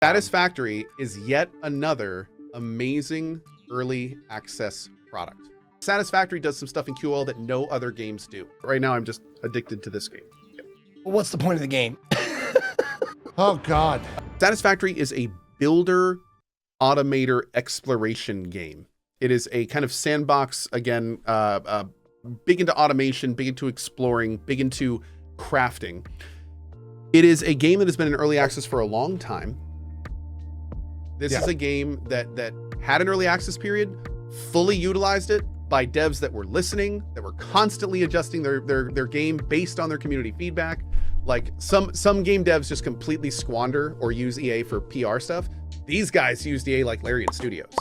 Satisfactory is yet another amazing early access product. Satisfactory does some stuff in QL that no other games do. Right now, I'm just addicted to this game. Yep. Well, what's the point of the game? Oh, God. Satisfactory is a builder automator exploration game. It is a kind of sandbox, again, big into automation, big into exploring, big into crafting. It is a game that has been in early access for a long time. This is a game that had an early access period, fully utilized it by devs that were listening, that were constantly adjusting their game based on their community feedback. Like some game devs just completely squander or use EA for PR stuff. These guys used EA like Larian Studios.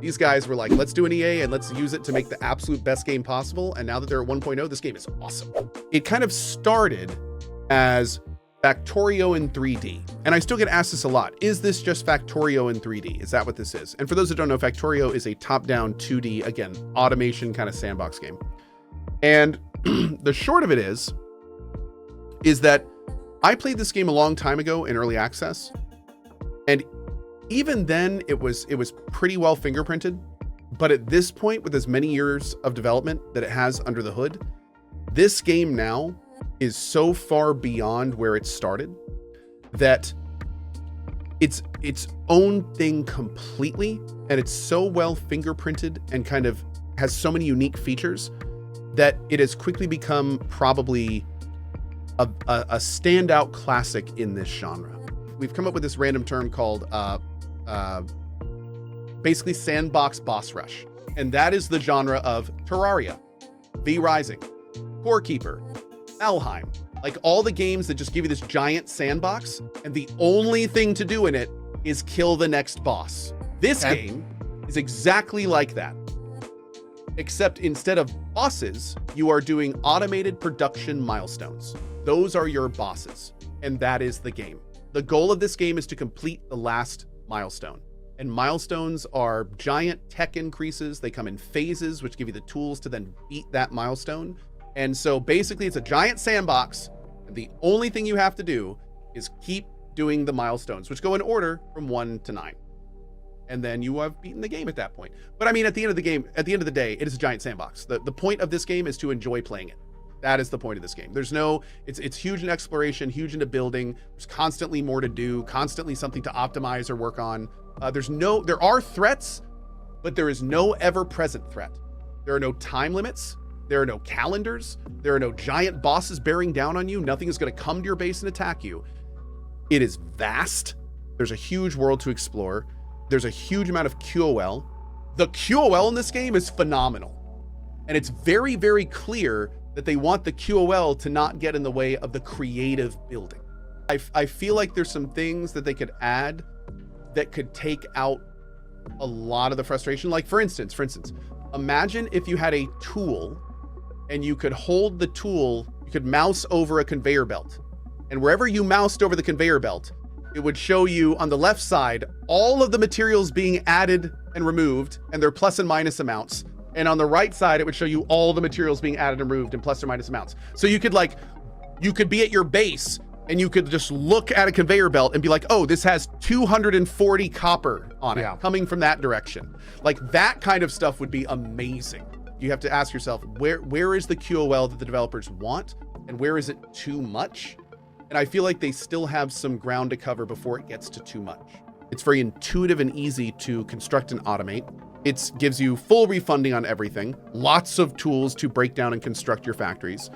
These guys were like, let's do an EA and let's use it to make the absolute best game possible. And now that they're at 1.0, this game is awesome. It kind of started as Factorio in 3D. And I still get asked this a lot. Is this just Factorio in 3D? Is that what this is? And for those that don't know, Factorio is a top-down 2D, again, automation kind of sandbox game. And the short of it is that I played this game a long time ago in early access. And even then it was pretty well fingerprinted. But at this point, with as many years of development that it has under the hood, this game now is so far beyond where it started that it's its own thing completely. And it's so well fingerprinted and kind of has so many unique features that it has quickly become probably a standout classic in this genre. We've come up with this random term called basically sandbox boss rush. And that is the genre of Terraria, V Rising, Core Keeper, Valheim, like all the games that just give you this giant sandbox and the only thing to do in it is kill the next boss. This game is exactly like that, except instead of bosses, you are doing automated production milestones. Those are your bosses, and that is the game. The goal of this game is to complete the last milestone. And milestones are giant tech increases. They come in phases, which give you the tools to then beat that milestone. And so basically it's a giant sandbox. And the only thing you have to do is keep doing the milestones, which go in order from 1 to 9. And then you have beaten the game at that point. But I mean, at the end of the day, it is a giant sandbox. The point of this game is to enjoy playing it. That is the point of this game. There's no, it's huge in exploration, huge into building. There's constantly more to do, constantly something to optimize or work on. There are threats, but there is no ever-present threat. There are no time limits. There are no calendars. There are no giant bosses bearing down on you. Nothing is going to come to your base and attack you. It is vast. There's a huge world to explore. There's a huge amount of QOL. The QOL in this game is phenomenal. And it's very, very clear that they want the QOL to not get in the way of the creative building. I feel like there's some things that they could add that could take out a lot of the frustration. Like for instance, imagine if you had a tool and you could hold the tool, you could mouse over a conveyor belt. And wherever you moused over the conveyor belt, it would show you on the left side, all of the materials being added and removed and their plus and minus amounts. And on the right side, it would show you all the materials being added and removed in plus or minus amounts. So you could be at your base and you could just look at a conveyor belt and be like, oh, this has 240 copper on it coming from that direction. Like that kind of stuff would be amazing. You have to ask yourself, where is the QOL that the developers want and where is it too much? And I feel like they still have some ground to cover before it gets to too much. It's very intuitive and easy to construct and automate. It gives you full refunding on everything, lots of tools to break down and construct your factories.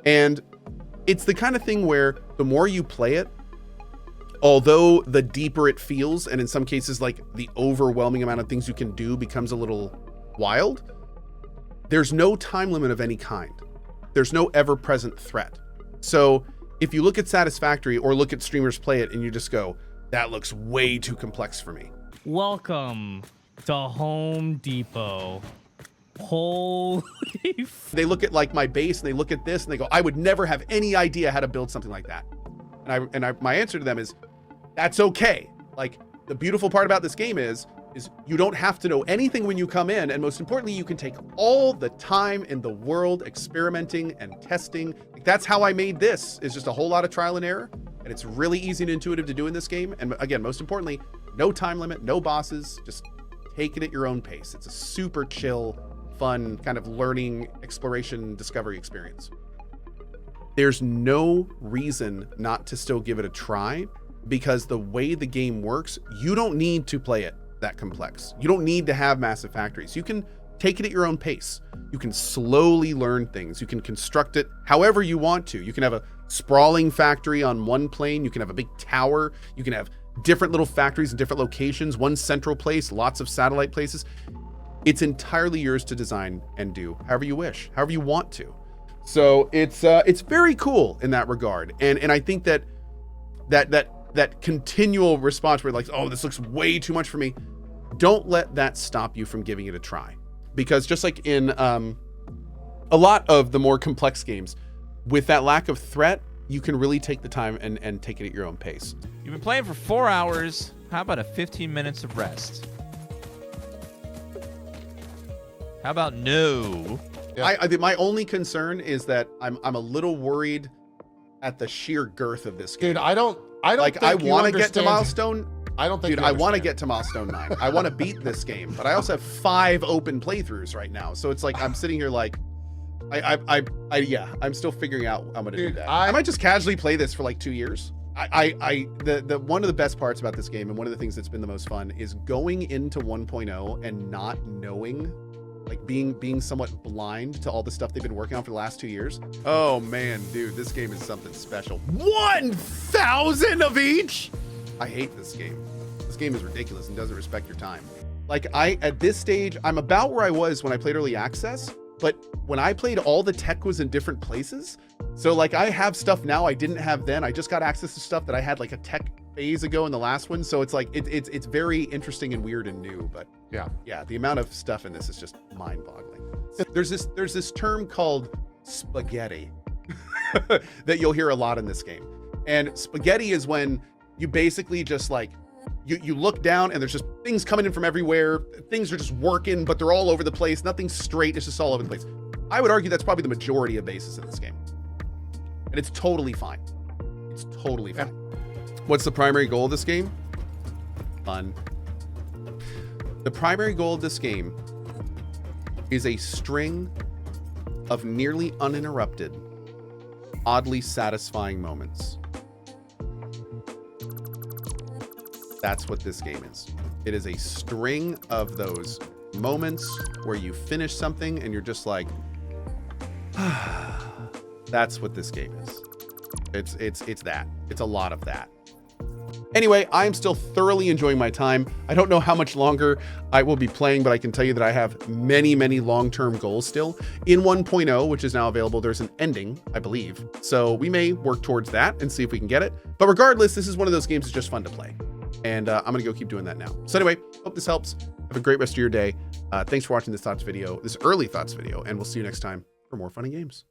And it's the kind of thing where the more you play it, although the deeper it feels, and in some cases, like the overwhelming amount of things you can do becomes a little wild, there's no time limit of any kind. There's no ever-present threat. So if you look at Satisfactory or look at streamers play it and you just go, that looks way too complex for me. Welcome to Home Depot. Holy they look at like my base and they look at this and they go, I would never have any idea how to build something like that. And my answer to them is, that's okay. Like the beautiful part about this game is you don't have to know anything when you come in. And most importantly, you can take all the time in the world experimenting and testing. Like, that's how I made this, is just a whole lot of trial and error. And it's really easy and intuitive to do in this game. And again, most importantly, no time limit, no bosses, just take it at your own pace. It's a super chill, fun kind of learning, exploration, discovery experience. There's no reason not to still give it a try, because the way the game works, you don't need to play it that complex. You don't need to have massive factories. You can take it at your own pace. You can slowly learn things. You can construct it however you want to. You can have a sprawling factory on one plane. You can have a big tower. You can have different little factories in different locations, one central place, lots of satellite places. It's entirely yours to design and do however you wish, however you want to. So it's very cool in that regard. And I think that continual response where like, oh, this looks way too much for me. Don't let that stop you from giving it a try. Because just like in a lot of the more complex games, with that lack of threat, you can really take the time and take it at your own pace. You've been playing for 4 hours. How about a 15 minutes of rest? How about no? Yeah. I think my only concern is that I'm a little worried at the sheer girth of this game. Dude, I don't like, think I you want to get to understand. milestone. I don't think Dude, I want to get to milestone 9. I want to beat this game, but I also have 5 open playthroughs right now. So it's like, I'm sitting here like, yeah, I'm still figuring out how I'm going to do that. I might just casually play this for like 2 years. The one of the best parts about this game, and one of the things that's been the most fun, is going into 1.0 and not knowing, like being somewhat blind to all the stuff they've been working on for the last 2 years. Oh man, dude, this game is something special. 1,000 of each. I hate this game. This game is ridiculous and doesn't respect your time. Like at this stage, I'm about where I was when I played early access, but when I played, all the tech was in different places. So like I have stuff now I didn't have then. I just got access to stuff that I had like a tech phase ago in the last one. So it's like, it's very interesting and weird and new, but yeah, the amount of stuff in this is just mind boggling. There's this term called spaghetti that you'll hear a lot in this game. And spaghetti is when you basically just like, you look down and there's just things coming in from everywhere. Things are just working, but they're all over the place. Nothing's straight. It's just all over the place. I would argue that's probably the majority of bases in this game. And it's totally fine. It's totally fine. What's the primary goal of this game? Fun. The primary goal of this game is a string of nearly uninterrupted, oddly satisfying moments. That's what this game is. It is a string of those moments where you finish something and you're just like, that's what this game is. It's that. It's a lot of that. Anyway, I'm still thoroughly enjoying my time. I don't know how much longer I will be playing, but I can tell you that I have many, many long-term goals still. In 1.0, which is now available, there's an ending, I believe. So we may work towards that and see if we can get it. But regardless, this is one of those games that's just fun to play. And I'm gonna go keep doing that now. So anyway, hope this helps. Have a great rest of your day. Thanks for watching this early thoughts video, and we'll see you next time for more fun and games.